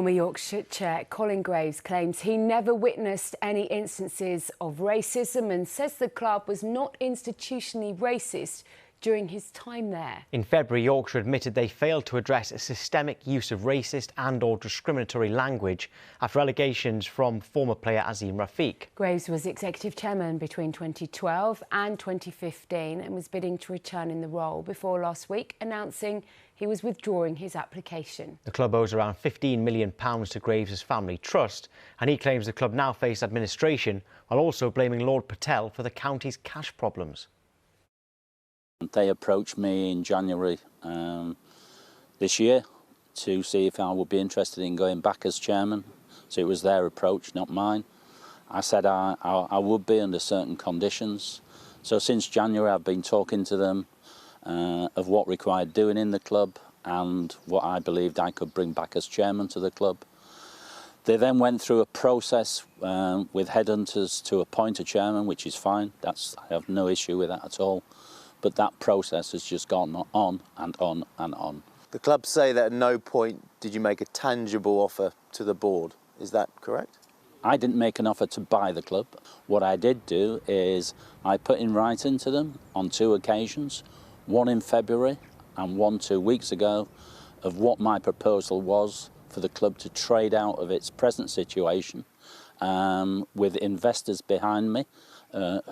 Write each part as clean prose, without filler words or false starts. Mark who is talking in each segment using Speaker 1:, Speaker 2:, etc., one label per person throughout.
Speaker 1: Former Yorkshire chair Colin Graves claims he never witnessed any instances of racism and says the club was not institutionally racist during his time there.
Speaker 2: In February, Yorkshire admitted they failed to address a systemic use of racist and/or discriminatory language after allegations from former player Azeem Rafiq.
Speaker 1: Graves was executive chairman between 2012 and 2015 and was bidding to return in the role before last week announcing he was withdrawing his application.
Speaker 2: The club owes around £15 million to Graves' family trust, and he claims the club now face administration while also blaming Lord Patel for the county's cash problems.
Speaker 3: They approached me in January this year to see if I would be interested in going back as chairman. So it was their approach, not mine. I said I would be under certain conditions. So since January I've been talking to them of what required doing in the club and what I believed I could bring back as chairman to the club. They then went through a process with headhunters to appoint a chairman, which is fine. I have no issue with that at all. But that process has just gone on and on and on.
Speaker 4: The club say that at no point did you make a tangible offer to the board. Is that correct?
Speaker 3: I didn't make an offer to buy the club. What I did do is I put in writing to them on 2 occasions, one in February and one 2 weeks ago, of what my proposal was for the club to trade out of its present situation with investors behind me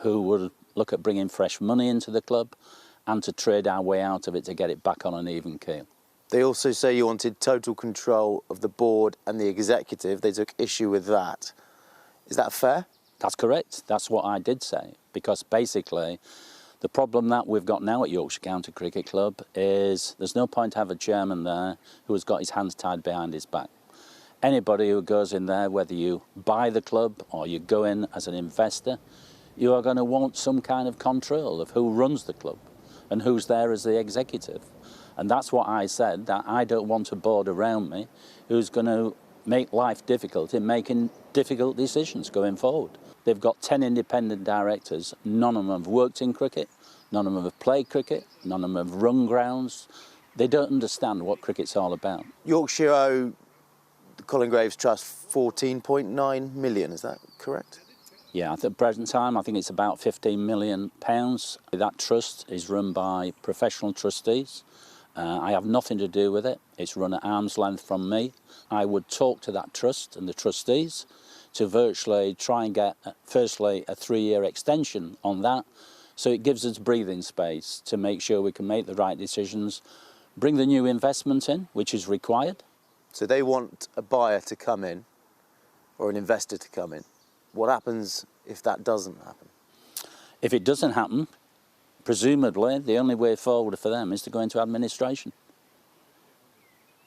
Speaker 3: who would look at bringing fresh money into the club and to trade our way out of it to get it back on an even keel.
Speaker 4: They also say you wanted total control of the board and the executive. They took issue with that. Is that fair?
Speaker 3: That's correct. That's what I did say, because basically the problem that we've got now at Yorkshire County Cricket Club is there's no point to have a chairman there who has got his hands tied behind his back. Anybody who goes in there, whether you buy the club or you go in as an investor, you are going to want some kind of control of who runs the club and who's there as the executive. And that's what I said, that I don't want a board around me who's going to make life difficult in making difficult decisions going forward. They've got 10 independent directors, none of them have worked in cricket, none of them have played cricket, none of them have run grounds. They don't understand what cricket's all about.
Speaker 4: Yorkshire owe the Colin Graves Trust £14.9 million, is that correct?
Speaker 3: Yeah, at the present time, I think it's about £15 million. That trust is run by professional trustees. I have nothing to do with it. It's run at arm's length from me. I would talk to that trust and the trustees to virtually try and get, firstly, a 3-year extension on that, so it gives us breathing space to make sure we can make the right decisions, bring the new investment in, which is required.
Speaker 4: So they want a buyer to come in, or an investor to come in. What happens if that doesn't happen?
Speaker 3: If it doesn't happen, presumably the only way forward for them is to go into administration.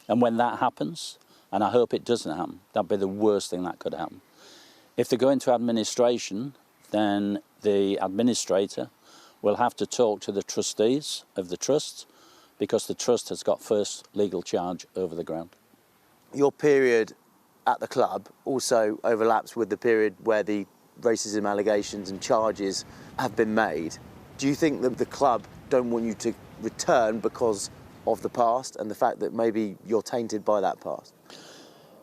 Speaker 3: And when that happens, and I hope it doesn't happen, that'd be the worst thing that could happen. If they go into administration, then the administrator will have to talk to the trustees of the trust, because the trust has got first legal charge over the ground.
Speaker 4: Your period at the club also overlaps with the period where the racism allegations and charges have been made. Do you think that the club don't want you to return because of the past and the fact that maybe you're tainted by that past?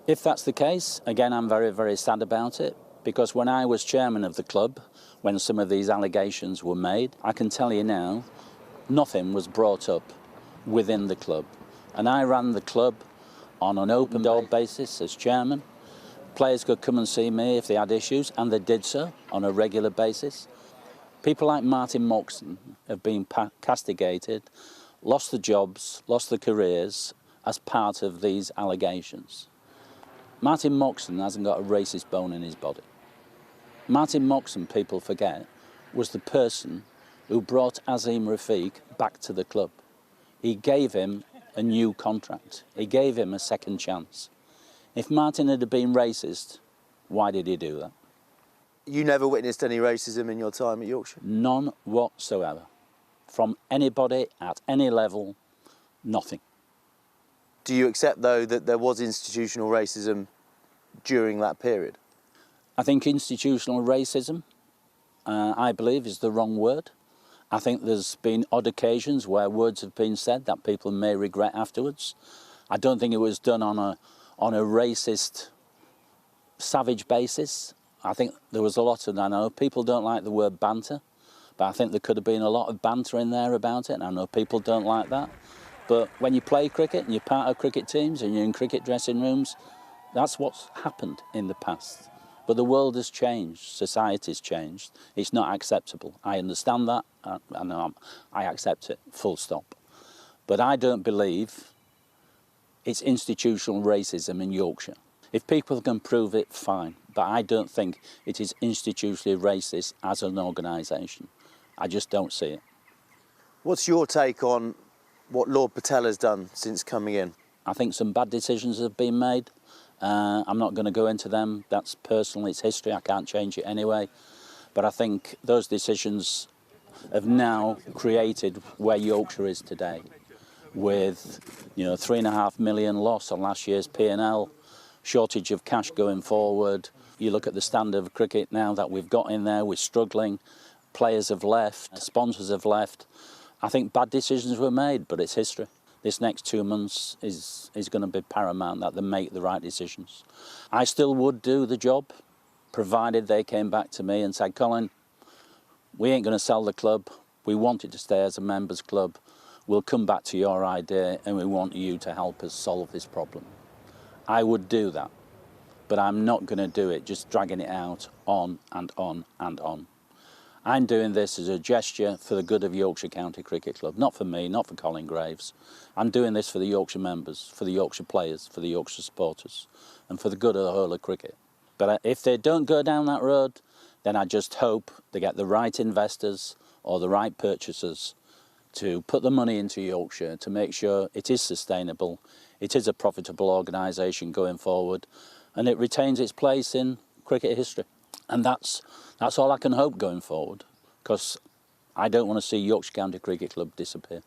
Speaker 3: If that's the case, again, I'm very, very sad about it, because when I was chairman of the club, when some of these allegations were made, I can tell you now, nothing was brought up within the club. And I ran the club on an open door basis as chairman. Players could come and see me if they had issues, and they did so on a regular basis. People like Martin Moxon have been castigated, lost their jobs, lost their careers as part of these allegations. Martin Moxon hasn't got a racist bone in his body. Martin Moxon, people forget, was the person who brought Azeem Rafiq back to the club. He gave him a new contract. He gave him a second chance. If Martin had been racist, why did he do that?
Speaker 4: You never witnessed any racism in your time at Yorkshire?
Speaker 3: None whatsoever. From anybody at any level, nothing.
Speaker 4: Do you accept, though, that there was institutional racism during that period?
Speaker 3: I think institutional racism, I believe, is the wrong word. I think there's been odd occasions where words have been said that people may regret afterwards. I don't think it was done on on a racist, savage basis. I think there was a lot of, I know people don't like the word banter, but I think there could have been a lot of banter in there about it, and I know people don't like that. But when you play cricket and you're part of cricket teams and you're in cricket dressing rooms, that's what's happened in the past. But the world has changed, society's changed. It's not acceptable. I understand that, and I accept it, full stop. But I don't believe it's institutional racism in Yorkshire. If people can prove it, fine. But I don't think it is institutionally racist as an organisation. I just don't see it.
Speaker 4: What's your take on what Lord Patel has done since coming in?
Speaker 3: I think some bad decisions have been made. I'm not going to go into them. That's personal, it's history, I can't change it anyway. But I think those decisions have now created where Yorkshire is today, with 3.5 million loss on last year's P&L, shortage of cash going forward. You look at the standard of cricket now that we've got in there, we're struggling. Players have left, sponsors have left. I think bad decisions were made, but it's history. This next 2 months is going to be paramount that they make the right decisions. I still would do the job, provided they came back to me and said, Colin, we ain't going to sell the club. We want it to stay as a members club. We'll come back to your idea and we want you to help us solve this problem. I would do that, but I'm not going to do it just dragging it out on and on and on. I'm doing this as a gesture for the good of Yorkshire County Cricket Club, not for me, not for Colin Graves. I'm doing this for the Yorkshire members, for the Yorkshire players, for the Yorkshire supporters, and for the good of the whole of cricket. But if they don't go down that road, then I just hope they get the right investors or the right purchasers to put the money into Yorkshire to make sure it is sustainable, it is a profitable organisation going forward, and it retains its place in cricket history. And that's all I can hope going forward, because I don't want to see Yorkshire County Cricket Club disappear.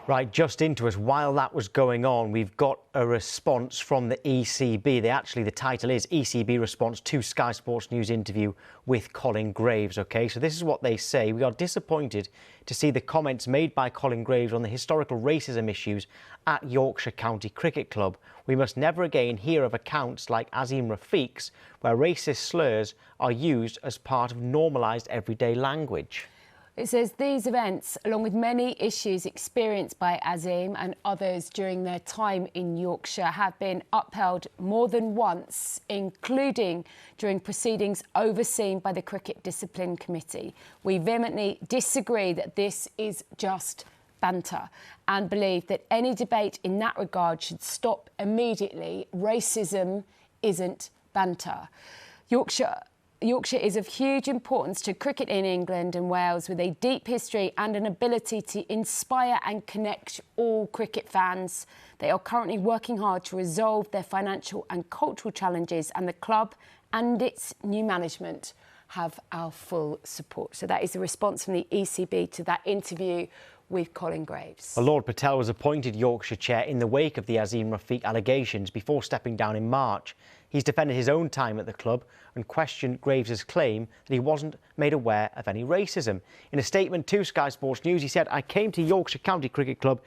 Speaker 2: Right, just into us, while that was going on, we've got a response from the ECB. The title is ECB Response to Sky Sports News Interview with Colin Graves, OK? So this is what they say. We are disappointed to see the comments made by Colin Graves on the historical racism issues at Yorkshire County Cricket Club. We must never again hear of accounts like Azeem Rafiq's where racist slurs are used as part of normalised everyday language.
Speaker 1: It says these events, along with many issues experienced by Azeem and others during their time in Yorkshire, have been upheld more than once, including during proceedings overseen by the Cricket Discipline Committee. We vehemently disagree that this is just banter and believe that any debate in that regard should stop immediately. Racism isn't banter. Yorkshire is of huge importance to cricket in England and Wales, with a deep history and an ability to inspire and connect all cricket fans. They are currently working hard to resolve their financial and cultural challenges, and the club and its new management have our full support. So that is the response from the ECB to that interview with Colin Graves.
Speaker 2: Well, Lord Patel was appointed Yorkshire Chair in the wake of the Azeem Rafiq allegations before stepping down in March. He's defended his own time at the club and questioned Graves' claim that he wasn't made aware of any racism. In a statement to Sky Sports News, he said, "I came to Yorkshire County Cricket Club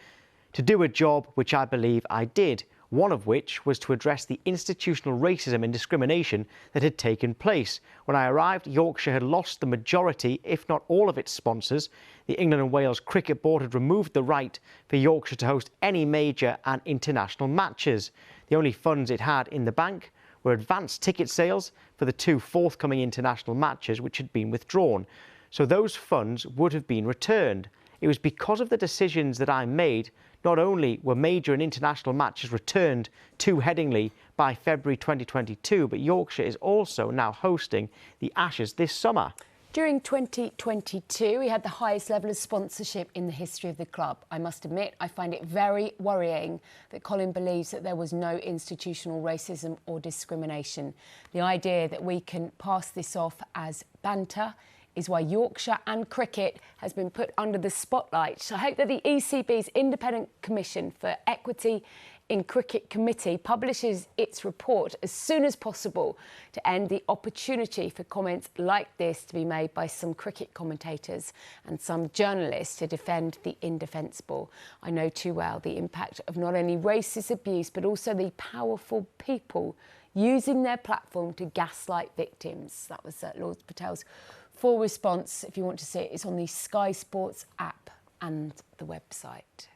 Speaker 2: to do a job which I believe I did, one of which was to address the institutional racism and discrimination that had taken place. When I arrived, Yorkshire had lost the majority, if not all of its sponsors. The England and Wales Cricket Board had removed the right for Yorkshire to host any major and international matches. The only funds it had in the bank were advanced ticket sales for the 2 forthcoming international matches which had been withdrawn. So those funds would have been returned. It was because of the decisions that I made. Not only were major and international matches returned to Headingley by February 2022, but Yorkshire is also now hosting the Ashes this summer."
Speaker 1: During 2022, we had the highest level of sponsorship in the history of the club. I must admit, I find it very worrying that Colin believes that there was no institutional racism or discrimination. The idea that we can pass this off as banter is why Yorkshire and cricket has been put under the spotlight. So I hope that the ECB's Independent Commission for Equity in Cricket Committee publishes its report as soon as possible to end the opportunity for comments like this to be made by some cricket commentators and some journalists to defend the indefensible. I know too well the impact of not only racist abuse but also the powerful people using their platform to gaslight victims. That was Lord Patel's full response. If you want to see it, it's on the Sky Sports app and the website.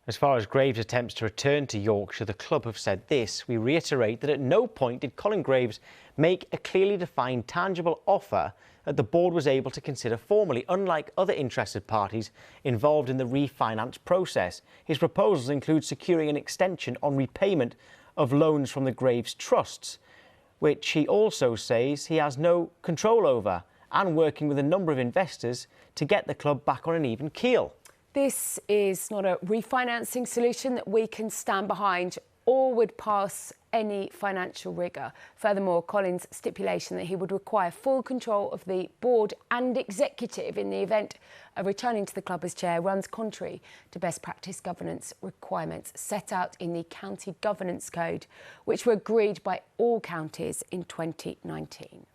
Speaker 2: As far as Graves' attempts to return to Yorkshire, the club have said this: "We reiterate that at no point did Colin Graves make a clearly defined, tangible offer that the board was able to consider formally, unlike other interested parties involved in the refinance process. His proposals include securing an extension on repayment of loans from the Graves trusts, which he also says he has no control over, and working with a number of investors to get the club back on an even keel."
Speaker 1: This is not a refinancing solution that we can stand behind or would pass any financial rigour. Furthermore, Colin's stipulation that he would require full control of the board and executive in the event of returning to the club as chair runs contrary to best practice governance requirements set out in the County Governance Code, which were agreed by all counties in 2019.